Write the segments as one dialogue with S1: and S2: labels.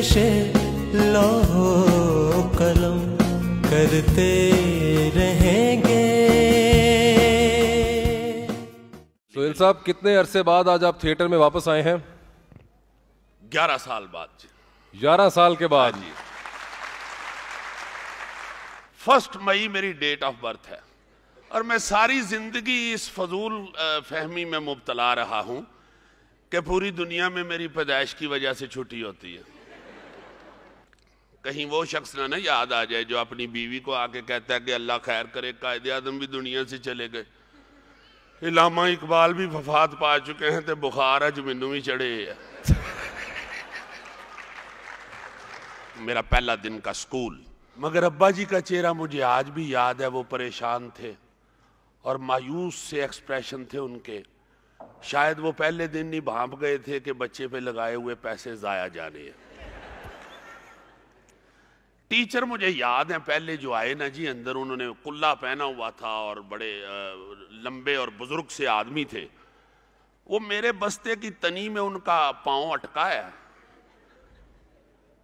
S1: कोशिशें लौहो कलम करते रहेंगे।
S2: सोहेल साहब, कितने अरसे बाद आज आप थिएटर में वापस आए हैं?
S3: 11 साल बाद।
S2: 11 साल के बाद।
S3: 1 मई मेरी डेट ऑफ बर्थ है और मैं सारी जिंदगी इस फजूल फहमी में मुब्तला रहा हूं कि पूरी दुनिया में मेरी पैदाइश की वजह से छुट्टी होती है। कहीं वो शख्स ना याद आ जाए जो अपनी बीवी को आके कहता है कि अल्लाह खैर करे, कायदे आज़म भी दुनिया से चले गए, इलामा इकबाल भी वफात पा चुके हैं, तो बुखार अज मैनू भी चढ़े है। मेरा पहला दिन का स्कूल, मगर अब्बा जी का चेहरा मुझे आज भी याद है। वो परेशान थे और मायूस से एक्सप्रेशन थे उनके। शायद वो पहले दिन ही भांप गए थे कि बच्चे पे लगाए हुए पैसे जाया जाने हैं। टीचर मुझे याद है, पहले जो आए ना जी अंदर, उन्होंने कुल्ला पहना हुआ था और बड़े लंबे और बुजुर्ग से आदमी थे। वो मेरे बस्ते की तनी में उनका पांव अटका है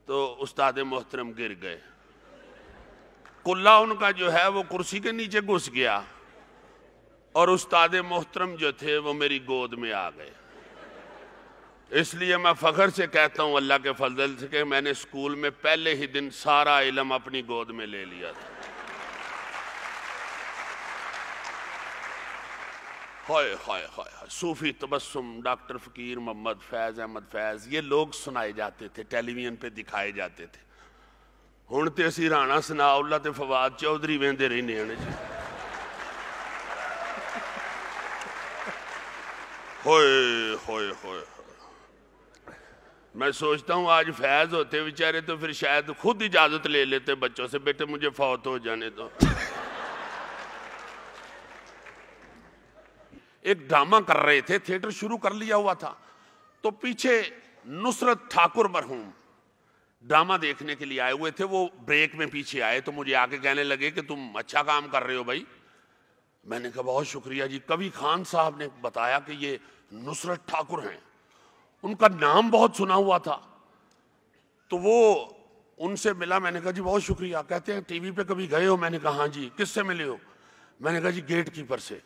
S3: तो उस्ताद मोहतरम गिर गए। कुल्ला उनका जो है वो कुर्सी के नीचे घुस गया और उस्ताद मोहतरम जो थे वो मेरी गोद में आ गए। इसलिए मैं फख्र से कहता हूं अल्लाह के फजल से कि मैंने स्कूल में पहले ही दिन सारा इल्म अपनी गोद में ले लिया था। हाय हाय हाय, सूफी तबस्सुम डॉक्टर फकीर मोहम्मद फैज अहमद फैज, ये लोग सुनाए जाते थे, टेलीविजन पे दिखाए जाते थे। हुण ते असीं राणा सनाउल्ला ते फवाद चौधरी वेंदे रहने हैं जी। होए होए होए, मैं सोचता हूं आज फैज होते बेचारे तो फिर शायद खुद इजाजत ले लेते बच्चों से, बेटे मुझे फौत हो जाने दो। एक ड्रामा कर रहे थे, थिएटर शुरू कर लिया हुआ था, तो पीछे नुसरत ठाकुर मरहूम ड्रामा देखने के लिए आए हुए थे। वो ब्रेक में पीछे आए तो मुझे आके कहने लगे कि तुम अच्छा काम कर रहे हो भाई। मैंने कहा बहुत शुक्रिया जी। कवि खान साहब ने बताया कि ये नुसरत ठाकुर हैं, उनका नाम बहुत सुना हुआ था। तो वो उनसे मिला, मैंने कहा जी बहुत शुक्रिया। कहते हैं टीवी पे कभी गए हो? मैंने कहा हाँ जी। किससे मिले हो? मैंने कहा जी गेट कीपर से।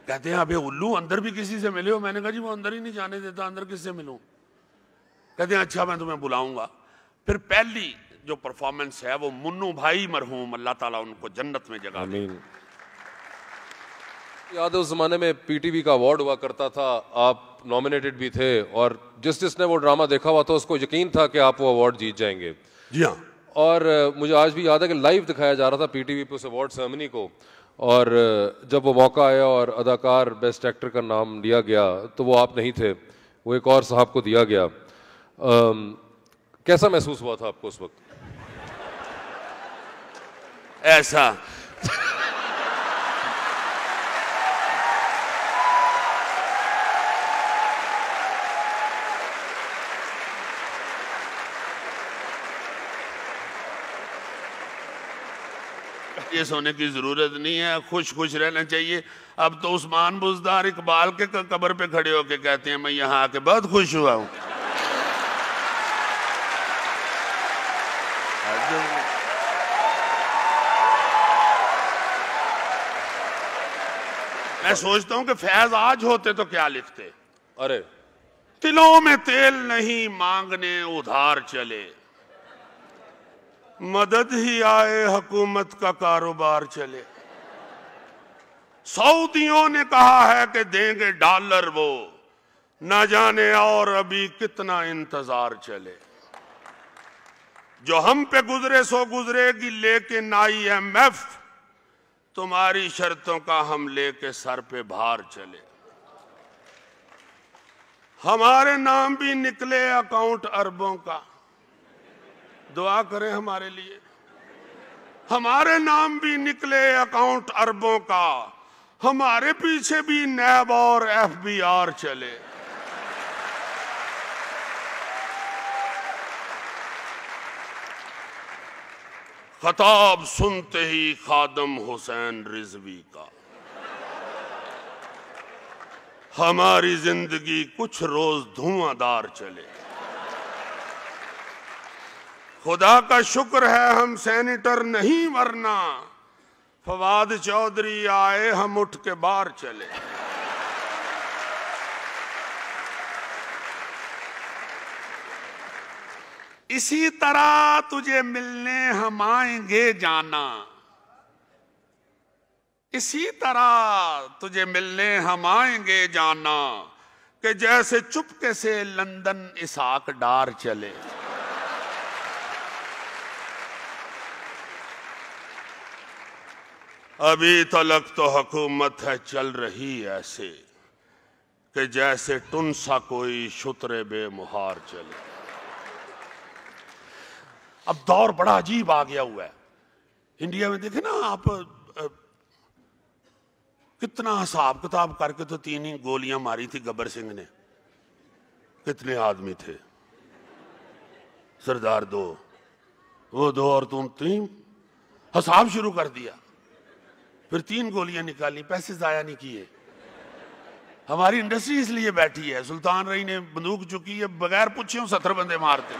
S3: कहते हैं अबे उल्लू, अंदर भी किसी से मिले हो? मैंने कहा जी वो अंदर ही नहीं जाने देता, अंदर किससे मिलूं? कहते हैं अच्छा मैं तुम्हें बुलाऊंगा। फिर पहली जो परफॉर्मेंस है वो मुन्नू भाई मरहूम, अल्लाह ताला उनको जन्नत में जगह दे।
S2: याद है उस जमाने में पीटीवी का अवार्ड हुआ करता था, आप नॉमिनेटेड भी थे और जिसने वो ड्रामा देखा हुआ था उसको यकीन था कि आप वो अवार्ड जीत जाएंगे।
S3: जी हाँ।
S2: और मुझे आज भी याद है कि लाइव दिखाया जा रहा था पीटीवी पे उस अवार्ड सेरेमनी को, और जब वो मौका आया और अदाकार बेस्ट एक्टर का नाम लिया गया तो वो आप नहीं थे, वो एक और साहब को दिया गया। कैसा महसूस हुआ था आपको उस वक्त?
S3: ऐसा ये सोने की जरूरत नहीं है, खुश खुश रहना चाहिए। अब तो उस्मान बुज़दार इकबाल के कब्र पे खड़े होके कहते हैं मैं यहाँ आके बहुत खुश हुआ हूं। मैं सोचता हूं कि फैज आज होते तो क्या लिखते।
S2: अरे
S3: तिलों में तेल नहीं मांगने उधार चले, मदद ही आए हुकूमत का कारोबार चले। सऊदियों ने कहा है कि देंगे डॉलर वो, ना जाने और अभी कितना इंतजार चले। जो हम पे गुजरे सो गुजरेगी लेकिन IMF, तुम्हारी शर्तों का हम लेके सर पे भार चले। हमारे नाम भी निकले अकाउंट अरबों का, दुआ करें हमारे लिए। हमारे नाम भी निकले अकाउंट अरबों का, हमारे पीछे भी नैब और FBR चले। खताब सुनते ही खादम हुसैन रिजवी का, हमारी जिंदगी कुछ रोज धुआंधार चले। खुदा का शुक्र है हम सैनिटर नहीं, वरना फवाद चौधरी आए हम उठ के बाहर चले। इसी तरह तुझे मिलने हम आएंगे जाना, इसी तरह तुझे मिलने हम आएंगे जाना, कि जैसे चुपके से लंदन इसाक डार चले। अभी तलक तो हुकूमत है चल रही ऐसे, कि जैसे टुनसा कोई शुतरे बेमुहार चले। अब दौर बड़ा अजीब आ गया हुआ है इंडिया में। देखे ना आप, कितना हिसाब किताब करके तो 3 ही गोलियां मारी थी गब्बर सिंह ने। कितने आदमी थे? सरदार 2, वो 2 और तुम 3, हिसाब शुरू कर दिया। फिर 3 गोलियां निकाली, पैसे जाया नहीं किए। हमारी इंडस्ट्री इसलिए बैठी है। सुल्तान रही ने बंदूक चुकी है, बगैर पूछे 70 बंदे मारते।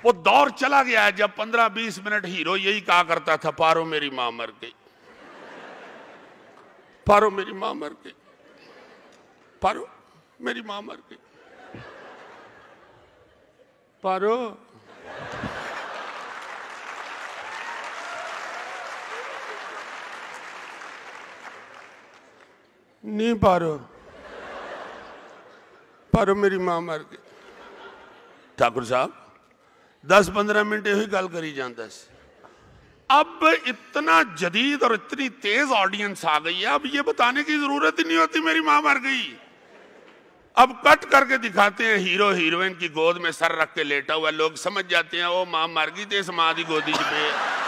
S3: वो दौर चला गया है जब 15-20 मिनट हीरो यही कहा करता था, पारो मेरी मां मर गई, पारो मेरी मां मर गई, पारो मेरी मां मर गई, पारो। नहीं पारो, पारो मेरी मां मर गई। ठाकुर साहब 10-15 मिनट यही गल करी जाता सी। अब इतना जदीद और इतनी तेज ऑडियंस आ गई है, अब ये बताने की जरूरत ही नहीं होती मेरी मां मर गई। अब कट करके दिखाते हैं हीरो हीरोइन की गोद में सर रख के लेटा हुआ, लोग समझ जाते हैं वो मां मर गई तो इस मां की गोदी च पे।